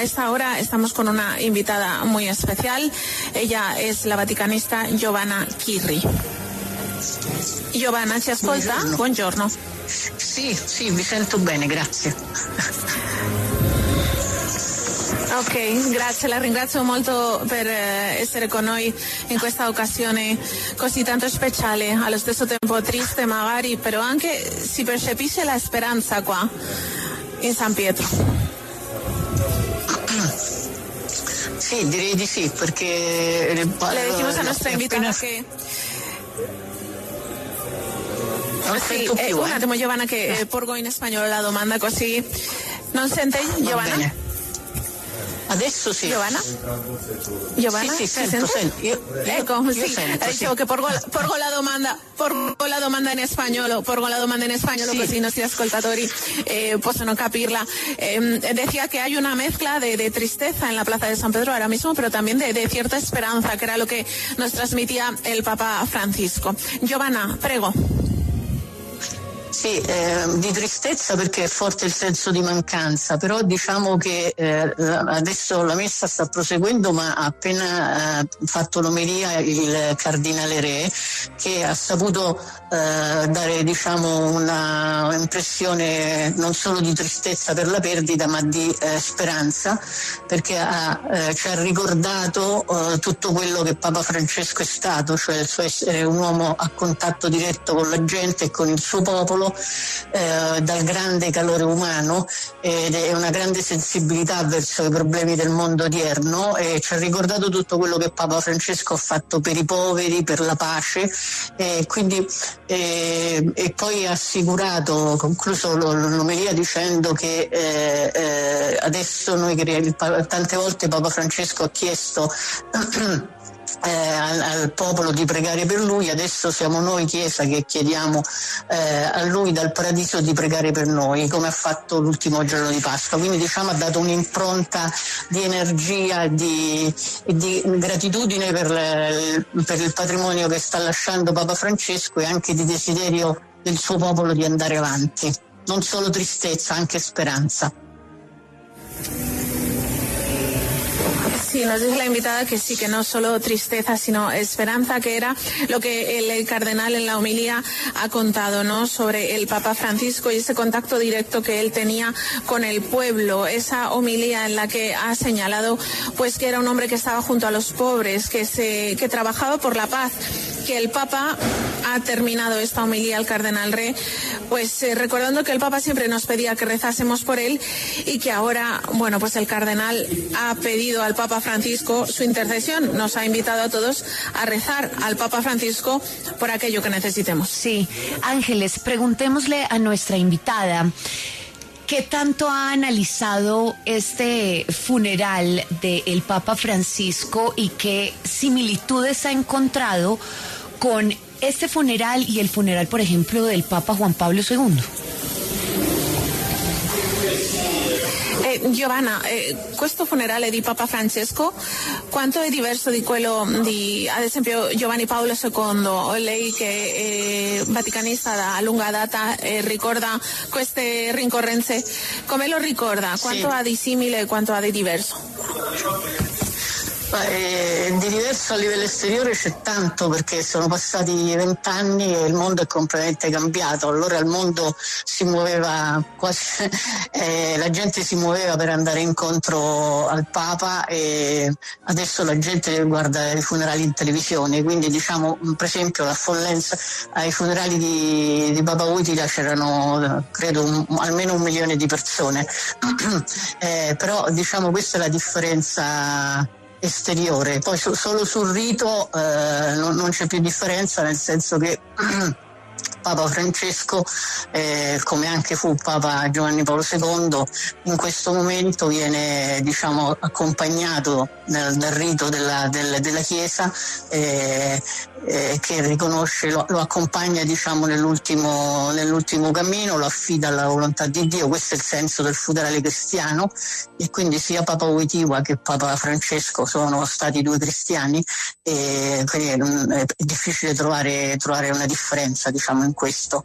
a esta hora estamos con una invitada muy especial. Ella es la vaticanista Giovanna Chirri. Giovanna, ci ascolta? Buongiorno. Sì, vi sento bene, grazie. Ok, grazie, la ringrazio molto per essere con noi in questa occasione così tanto speciale, allo stesso tempo triste magari, però anche si percepisce la speranza qua in San Pietro. Sì, direi di sì, perché le dijimos a nuestra invitada que sì, un attimo Giovanna che porgo in spagnolo la domanda così non sente Giovanna? Bene. Adesso sì. Giovanna? Sì, sento. Ecco, sì, dicevo che porgo la domanda in spagnolo, sì, così i nostri ascoltatori possono capirla. Decía que hay una mezcla de tristeza en la Plaza de San Pedro ahora mismo, pero también de cierta esperanza, que era lo que nos transmitía el Papa Francisco. Giovanna, prego. Sì, di tristezza perché è forte il senso di mancanza, però diciamo che adesso la messa sta proseguendo, ma ha appena fatto l'omelia il cardinale Re, che ha saputo dare una impressione non solo di tristezza per la perdita, ma di speranza, perché ci ha ricordato tutto quello che Papa Francesco è stato, cioè il suo essere un uomo a contatto diretto con la gente e con il suo popolo, dal grande calore umano ed è una grande sensibilità verso i problemi del mondo odierno, e ci ha ricordato tutto quello che Papa Francesco ha fatto per i poveri, per la pace, e quindi e poi ha assicurato, concluso l'omelia dicendo che adesso noi tante volte Papa Francesco ha chiesto al popolo di pregare per lui, adesso siamo noi Chiesa che chiediamo a lui dal paradiso di pregare per noi, come ha fatto l'ultimo giorno di Pasqua. Quindi ha dato un'impronta di energia e di gratitudine per il patrimonio che sta lasciando Papa Francesco, e anche di desiderio del suo popolo di andare avanti, non solo tristezza, anche speranza. Sí, nos dice la invitada que sí, que no solo tristeza, sino esperanza, que era lo que el cardenal en la homilía ha contado, ¿no? Sobre el Papa Francisco y ese contacto directo que él tenía con el pueblo. Esa homilía en la que ha señalado, pues, que era un hombre que estaba junto a los pobres, que trabajaba por la paz. Que el Papa ha terminado esta homilía, el cardenal Re, pues recordando que el Papa siempre nos pedía que rezásemos por él, y que ahora, bueno, pues el cardenal ha pedido al Papa Francisco su intercesión. Nos ha invitado a todos a rezar al Papa Francisco por aquello que necesitemos. Sí, Ángeles, preguntémosle a nuestra invitada, ¿qué tanto ha analizado este funeral del Papa Francisco y qué similitudes ha encontrado con este funeral y el funeral, por ejemplo, del Papa Juan Pablo II? Giovanna, questo funerale di Papa Francesco quanto è diverso di quello di, ad esempio, Giovanni Paolo II? Lei che è vaticanista da lunga data ricorda queste rincorrenze, come lo ricorda? Quanto ha di simile e quanto ha di diverso? Di diverso a livello esteriore c'è tanto, perché sono passati 20 anni e il mondo è completamente cambiato. Allora il mondo si muoveva quasi, la gente si muoveva per andare incontro al Papa, e adesso la gente guarda i funerali in televisione, quindi per esempio l'affluenza ai funerali di Papa Wojtyła c'erano credo almeno 1 milione di persone. Però questa è la differenza esteriore. Poi solo sul rito non c'è più differenza, nel senso che Papa Francesco, come anche fu Papa Giovanni Paolo II, in questo momento viene accompagnato dal rito della Chiesa, che riconosce, lo accompagna nell'ultimo cammino, lo affida alla volontà di Dio. Questo è il senso del funerale cristiano, e quindi sia Papa Wojtyła che Papa Francesco sono stati 2 cristiani, e quindi è difficile trovare una differenza in questo.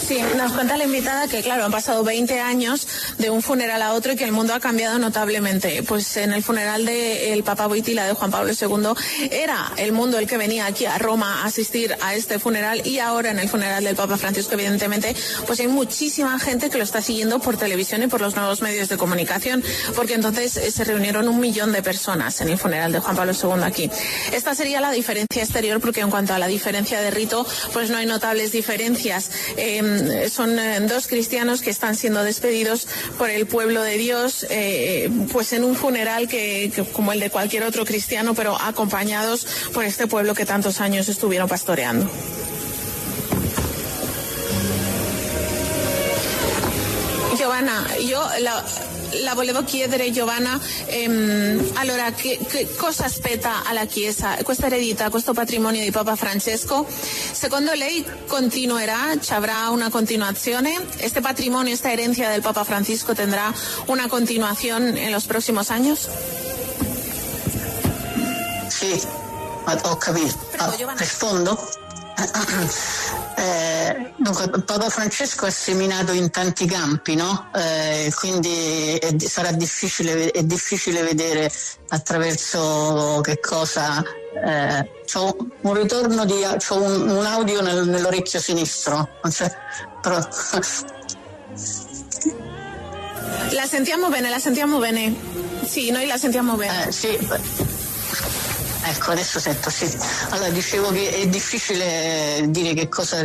Sí, nos cuenta la invitada que, claro, han pasado 20 años de un funeral a otro y que el mundo ha cambiado notablemente. Pues en el funeral del Papa Wojtyla, de Juan Pablo II, era el mundo el que venía aquí a Roma a asistir a este funeral, y ahora en el funeral del Papa Francisco, evidentemente, pues hay muchísima gente que lo está siguiendo por televisión y por los nuevos medios de comunicación, porque entonces se reunieron 1 millón de personas en el funeral de Juan Pablo II aquí. Esta sería la diferencia exterior, porque en cuanto a la diferencia de rito, pues no hay notables diferencias. Son 2 cristianos que están siendo despedidos por el pueblo de Dios, pues en un funeral que como el de cualquier otro cristiano, pero acompañados por este pueblo que tantos años estuvieron pastoreando. Giovanna, io la volevo chiedere, Giovanna, allora che cosa aspetta alla Chiesa questa eredità, questo patrimonio di Papa Francesco? Secondo lei continuerà, ci avrà una continuazione? Este patrimonio, esta herencia del Papa Francisco tendrá una continuación en los próximos años? Sì, ho capito. Rispondo? Dunque, Papa Francesco è seminato in tanti campi, no? Quindi sarà difficile vedere attraverso che cosa. C'ho un ritorno c'ho un audio nell'orecchio sinistro, non c'è, però. La sentiamo bene. Sì, noi la sentiamo bene. Sì. Ecco, adesso sento, sì. Allora, dicevo che è difficile dire che cosa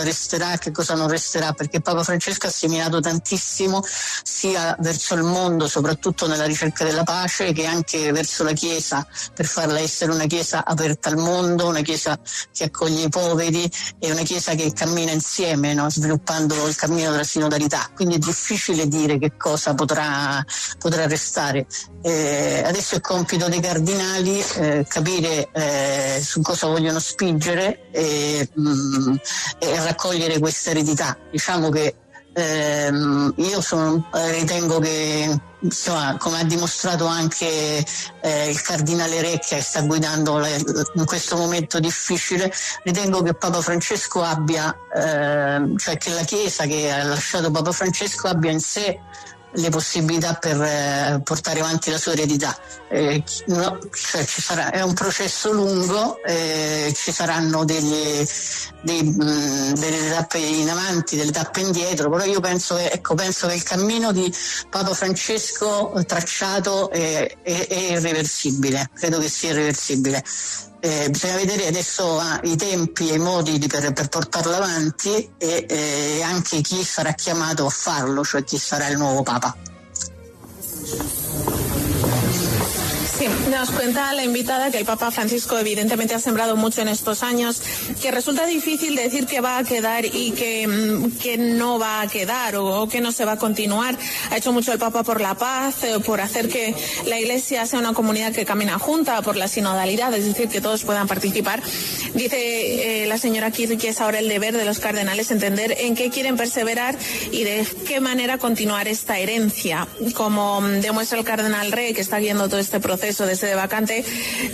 resterà e che cosa non resterà, perché Papa Francesco ha seminato tantissimo, sia verso il mondo, soprattutto nella ricerca della pace, che anche verso la Chiesa, per farla essere una Chiesa aperta al mondo, una Chiesa che accoglie i poveri e una Chiesa che cammina insieme, no? Sviluppando il cammino della sinodalità. Quindi è difficile dire che cosa potrà restare. Adesso è compito dei cardinali capire su cosa vogliono spingere e raccogliere questa eredità. Diciamo che io ritengo che, insomma, come ha dimostrato anche il cardinale Re, che sta guidando in questo momento difficile, ritengo che Papa Francesco abbia, cioè che la Chiesa che ha lasciato Papa Francesco abbia in sé le possibilità per portare avanti la sua eredità. Cioè è un processo lungo, ci saranno delle tappe in avanti, delle tappe indietro, però io penso che il cammino di Papa Francesco tracciato è irreversibile, credo che sia irreversibile. Bisogna vedere adesso i tempi e i modi per portarlo avanti e anche chi sarà chiamato a farlo, cioè chi sarà il nuovo Papa. Sí, nos cuenta la invitada que el Papa Francisco evidentemente ha sembrado mucho en estos años, que resulta difícil decir que va a quedar y que no va a quedar o que no se va a continuar. Ha hecho mucho el Papa por la paz, por hacer que la Iglesia sea una comunidad que camina junta, por la sinodalidad, es decir, que todos puedan participar. Dice la señora Kirk que es ahora el deber de los cardenales entender en qué quieren perseverar y de qué manera continuar esta herencia. Como demuestra el cardenal Re, que está guiando todo este proceso de sede vacante,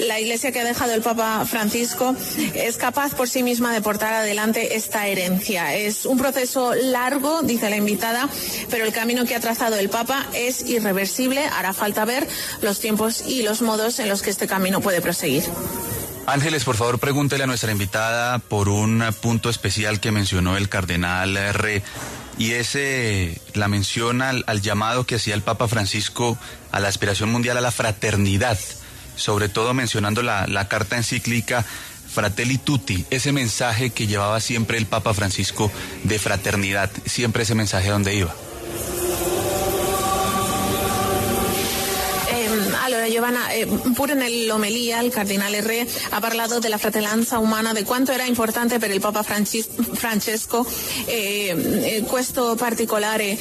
la Iglesia que ha dejado el Papa Francisco es capaz por sí misma de portar adelante esta herencia. Es un proceso largo, dice la invitada, pero el camino que ha trazado el Papa es irreversible. Hará falta ver los tiempos y los modos en los que este camino puede proseguir. Ángeles, por favor, pregúntele a nuestra invitada por un punto especial que mencionó el cardenal Re, y es la mención al llamado que hacía el Papa Francisco a la aspiración mundial a la fraternidad, sobre todo mencionando la carta encíclica Fratelli Tutti, ese mensaje que llevaba siempre el Papa Francisco de fraternidad, siempre ese mensaje donde iba. Allora Giovanna, pure nell'omelia il cardinale Re ha parlato della fratellanza umana, di quanto era importante per il Papa Francesco questo particolare,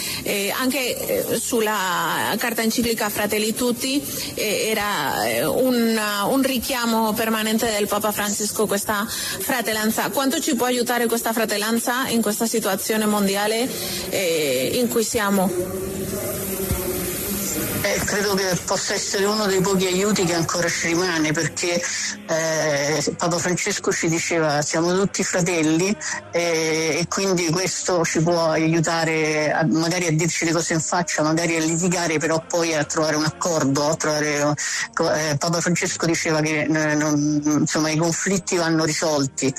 anche sulla carta enciclica Fratelli Tutti era un richiamo permanente del Papa Francesco, questa fratellanza. Quanto ci può aiutare questa fratellanza in questa situazione mondiale in cui siamo? Credo che possa essere uno dei pochi aiuti che ancora ci rimane, perché Papa Francesco ci diceva siamo tutti fratelli, e quindi questo ci può aiutare magari a dirci le cose in faccia, magari a litigare, però poi a trovare un accordo, Papa Francesco diceva che insomma i conflitti vanno risolti,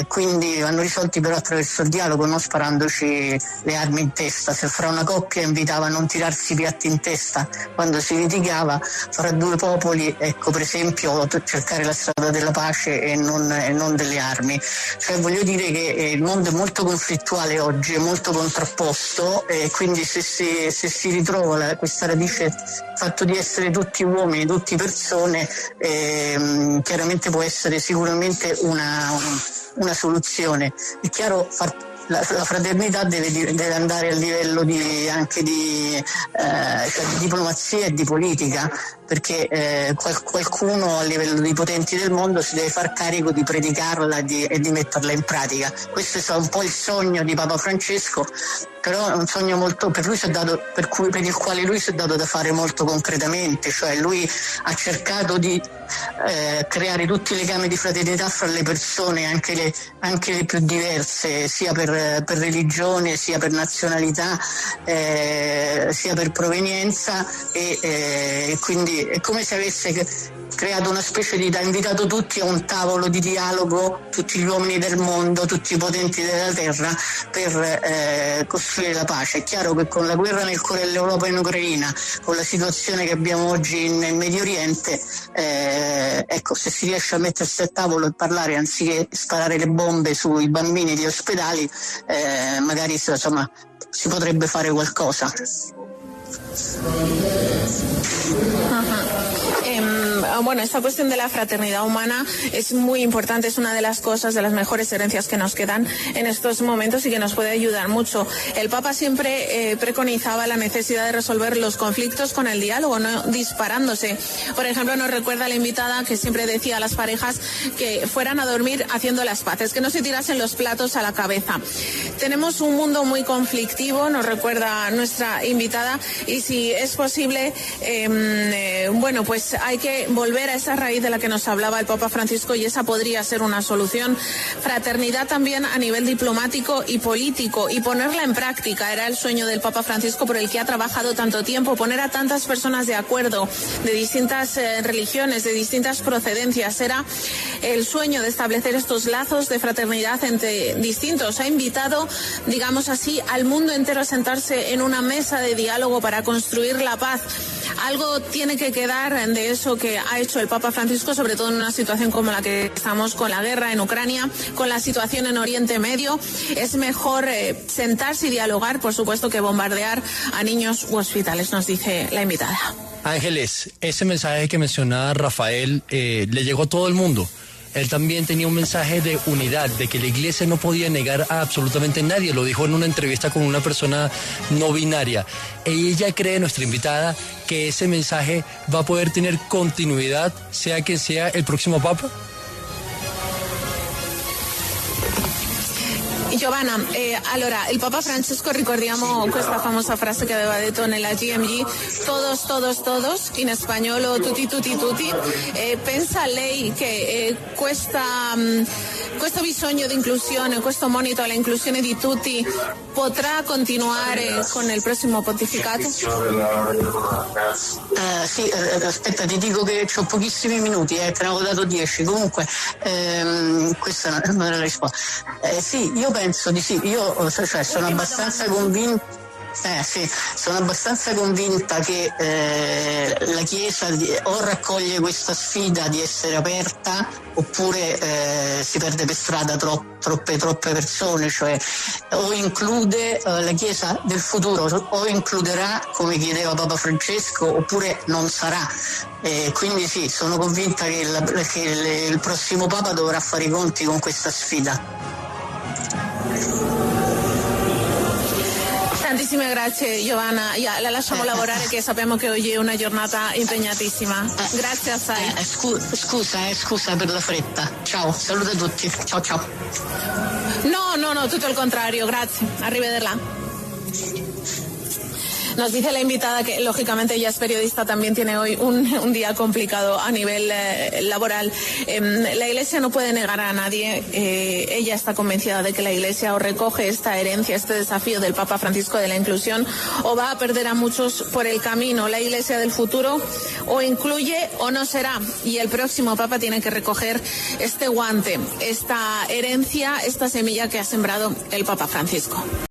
quindi vanno risolti però attraverso il dialogo, non sparandoci le armi in testa. Se fra una coppia invitava a non tirarsi i piatti in testa quando si litigava, fra due popoli, ecco, per esempio, cercare la strada della pace e non delle armi. Cioè, voglio dire che il mondo è molto conflittuale oggi, è molto contrapposto, e quindi se si ritrova questa radice, il fatto di essere tutti uomini, tutti persone, chiaramente può essere sicuramente una soluzione. È chiaro, la fraternità deve andare a livello anche di diplomazia e di politica, perché qualcuno a livello di potenti del mondo si deve far carico di predicarla e di metterla in pratica. Questo è un po' il sogno di Papa Francesco, però è un sogno molto per il quale lui si è dato da fare molto concretamente. Cioè, lui ha cercato di creare tutti i legami di fraternità fra le persone, anche le più diverse, sia per religione, sia per nazionalità, sia per provenienza, e quindi è come se avesse creato una specie ha invitato tutti a un tavolo di dialogo, tutti gli uomini del mondo, tutti i potenti della terra, per costruire la pace. È chiaro che con la guerra nel cuore dell'Europa in Ucraina, con la situazione che abbiamo oggi nel Medio Oriente, ecco, se si riesce a mettersi al tavolo e parlare anziché sparare le bombe sui bambini degli ospedali, magari insomma si potrebbe fare qualcosa. Bueno, esta cuestión de la fraternidad humana es muy importante, es una de las cosas, de las mejores herencias que nos quedan en estos momentos y que nos puede ayudar mucho. El Papa siempre preconizaba la necesidad de resolver los conflictos con el diálogo, no disparándose. Por ejemplo, nos recuerda la invitada que siempre decía a las parejas que fueran a dormir haciendo las paces, que no se tirasen los platos a la cabeza. Tenemos un mundo muy conflictivo, nos recuerda nuestra invitada, y si es posible, bueno, pues hay que volver a esa raíz de la que nos hablaba el Papa Francisco, y esa podría ser una solución. Fraternidad también a nivel diplomático y político, y ponerla en práctica. Era el sueño del Papa Francisco por el que ha trabajado tanto tiempo, poner a tantas personas de acuerdo, de distintas religiones, de distintas procedencias. Era el sueño de establecer estos lazos de fraternidad entre distintos. Ha invitado, digamos así, al mundo entero a sentarse en una mesa de diálogo para construir la paz. Algo tiene que quedar de eso que ha hecho el Papa Francisco, sobre todo en una situación como la que estamos, con la guerra en Ucrania, con la situación en Oriente Medio. Es mejor sentarse y dialogar, por supuesto, que bombardear a niños u hospitales, nos dice la invitada. Ángeles, ese mensaje que mencionaba Rafael le llegó a todo el mundo. Él también tenía un mensaje de unidad, de que la iglesia no podía negar a absolutamente nadie. Lo dijo en una entrevista con una persona no binaria. Ella cree, nuestra invitada, que ese mensaje va a poder tener continuidad, sea quien sea el próximo Papa. Giovanna, allora il Papa Francesco, ricordiamo questa famosa frase che aveva detto nella GMG, todos, todos, todos, in spagnolo tutti, tutti, tutti. Pensa lei che questo bisogno di inclusione, questo monito alla inclusione di tutti potrà continuare con il prossimo pontificato? Sì, aspetta, ti dico che ho pochissimi minuti, te ne avevo dato 10. Comunque, questa non era la risposta. Sì, io penso di sì, sono abbastanza convinta. Sono abbastanza convinta che la Chiesa o raccoglie questa sfida di essere aperta, oppure si perde per strada troppe persone, cioè o include la Chiesa del futuro, o includerà come chiedeva Papa Francesco, oppure non sarà. Quindi sì, sono convinta che il prossimo Papa dovrà fare i conti con questa sfida. Tantissime grazie Giovanna, la lasciamo lavorare, che sappiamo che oggi è una giornata impegnatissima. Grazie assai. Scusa per la fretta. Ciao, saluto a tutti. Ciao. No, tutto il contrario, grazie. Arrivederla. Nos dice la invitada que, lógicamente, ella es periodista, también tiene hoy un día complicado a nivel laboral. La Iglesia no puede negar a nadie. Ella está convencida de que la Iglesia o recoge esta herencia, este desafío del Papa Francisco de la inclusión, o va a perder a muchos por el camino. La Iglesia del futuro o incluye o no será. Y el próximo Papa tiene que recoger este guante, esta herencia, esta semilla que ha sembrado el Papa Francisco.